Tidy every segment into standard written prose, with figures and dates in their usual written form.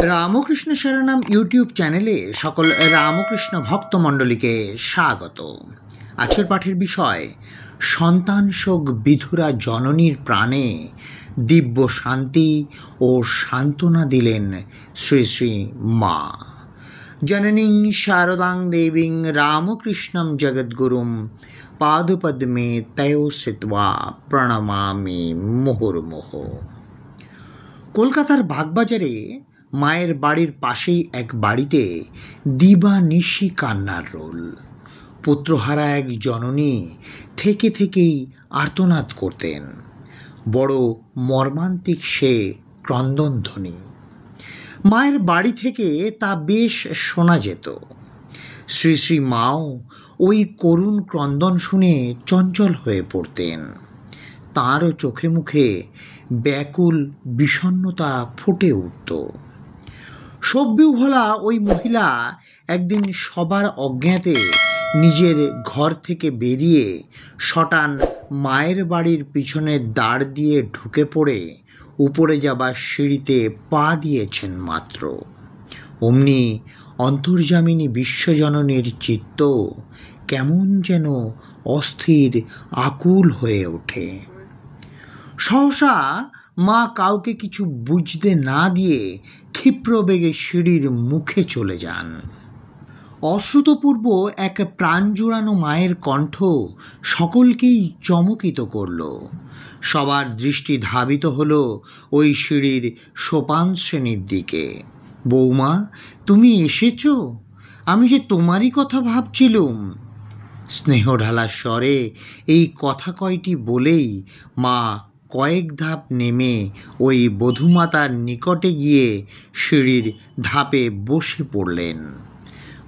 Ramakrishna শরণম YouTube চ্যানেলে সকল রামকৃষ্ণ ভক্তমণ্ডলীকে স্বাগত। আজকের পাঠের বিষয় সন্তান শোক বিধুরা জননীর প্রাণে দিব্য শান্তি ও সান্ত্বনা দিলেন শ্রী শ্রী মা। জননীং শারদাং দেবীং রামকৃষ্ণম জগদ্গুরুম পাদপদ্মে তয়ো সিত্বা প্রণমামি মুহুর্মুহ। কলকাতার বাগবাজারে মায়ের বাড়ির পাশেই এক বাড়িতে দিবানিশি কান্নার রোল। পুত্রহারা এক জননী থেকে থেকেই আর্তনাদ করতেন। বড় মর্মান্তিক সে ক্রন্দনধ্বনি। মায়ের বাড়ি থেকে তা বেশ শোনা যেত। শ্রী শ্রী মাও ওই করুণ ক্রন্দন শুনে চঞ্চল হয়ে পড়তেন। তাঁরও চোখে মুখে ব্যাকুল বিষণ্ণতা ফুটে উঠত। শোকবিহ্বলা ওই মহিলা একদিন সবার অজ্ঞাতে নিজের ঘর থেকে বেরিয়ে সটান মায়ের বাড়ির পিছনের দ্বার দিয়ে ঢুকে পড়ে উপরে যাবার সিঁড়িতে পা দিয়েছেন মাত্র। অমনি অন্তর্যামিনী বিশ্বজননীর চিত্ত কেমন যেন অস্থির আকুল হয়ে ওঠে। সহসা মা কাউকে কিছু বুঝতে না দিয়ে ক্ষিপ্র বেগে সিঁড়ির মুখে চলে যান। অশ্রুতপূর্ব এক প্রাণ জুড়ানো মায়ের কণ্ঠ সকলকেই চমকিত করল। সবার দৃষ্টি ধাবিত হলো ওই সিঁড়ির সোপান শ্রেণীর দিকে। বৌমা, তুমি এসেছো? আমি যে তোমারই কথা ভাবছিলুম। স্নেহঢালা স্বরে এই কথা কয়টি বলেই মা কয়েক ধাপ নেমে ওই বধূমাতার নিকটে গিয়ে সিঁড়ির ধাপে বসে পড়লেন।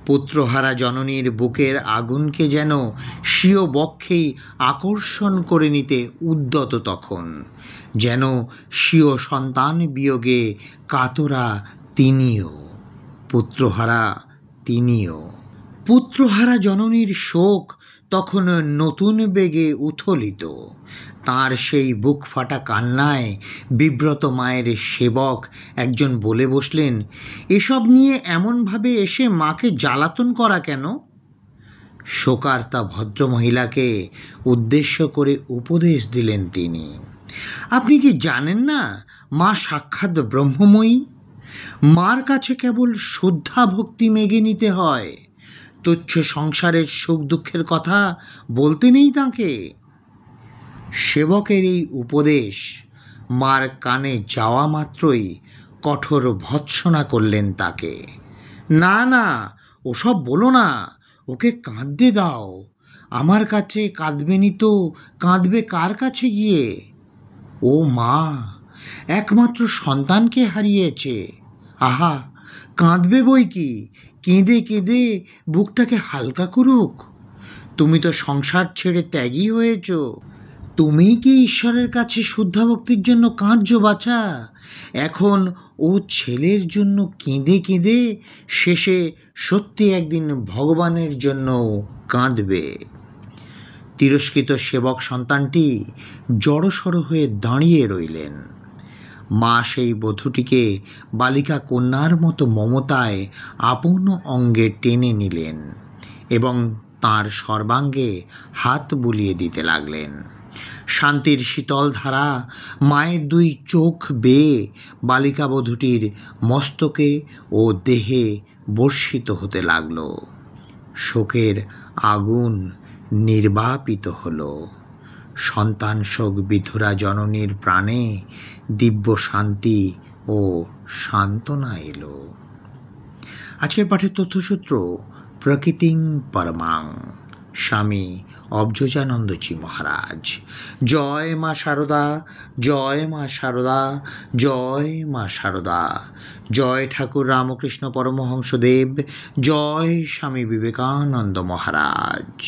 পুত্রহারা জননীর বুকের আগুনকে যেন স্বীয় বক্ষেই আকর্ষণ করে নিতে উদ্যত তখন, যেন স্বীয় সন্তান বিয়োগে কাতরা তিনিও, পুত্রহারা তিনিও। পুত্রহারা জননীর শোক তখন নতুন বেগে উথলিত। তাঁর সেই বুক ফাটা কান্নায় বিব্রত মায়ের সেবক একজন বলে বসলেন, এসব নিয়ে এমনভাবে এসে মাকে জ্বালাতন করা কেন? শোকার্তা ভদ্রমহিলাকে উদ্দেশ্য করে উপদেশ দিলেন তিনি, আপনি কি জানেন না মা সাক্ষাৎ ব্রহ্মময়ী? মার কাছে কেবল শ্রদ্ধা ভক্তি মেগে নিতে হয়, তুচ্ছ সংসারের সুখ দুঃখের কথা বলতে নেই তাঁকে। সেবকের এই উপদেশ মার কানে যাওয়া মাত্রই কঠোর ভৎসনা করলেন তাকে। না না, ওসব বলো না, ওকে কাঁদতে দাও। আমার কাছে কাঁদবেনি তো কাঁদবে কার কাছে গিয়ে? ও মা একমাত্র সন্তানকে হারিয়েছে, আহা কাঁদবে বই কি, কেঁদে কেঁদে বুকটাকে হালকা করুক। তুমি তো সংসার ছেড়ে ত্যাগী হয়েছ, তুমিই কি ঈশ্বরের কাছে শুদ্ধা ভক্তির জন্য কাঁদছো বাছা? এখন ও ছেলের জন্য কেঁদে কেঁদে শেষে সত্যি একদিন ভগবানের জন্য কাঁদবে। তিরস্কৃত সেবক সন্তানটি জড়সড় হয়ে দাঁড়িয়ে রইলেন। মা সেই বধূটিকে বালিকা কন্যার মতো মমতায় আপন অঙ্গে টেনে নিলেন এবং তাঁর সর্বাঙ্গে হাত বুলিয়ে দিতে লাগলেন। শান্তির শীতল ধারা মায়ের দুই চোখ বেয়ে বালিকা বধূটির মস্তকে ও দেহে বর্ষিত হতে লাগল। শোকের আগুন নির্বাপিত হল। সন্তান শোক বিধুরা জননীর প্রাণে দিব্য শান্তি ও সান্ত্বনা এলো। আজকের পাঠের তথ্যসূত্র প্রকৃতিং পরমাং, স্বামী অবজোজানন্দজি মহারাজ। জয় মা শারদা, জয় মা শারদা, জয় মা শারদা। জয় ঠাকুর রামকৃষ্ণ পরমহংসদেব, জয় স্বামী বিবেকানন্দ মহারাজ।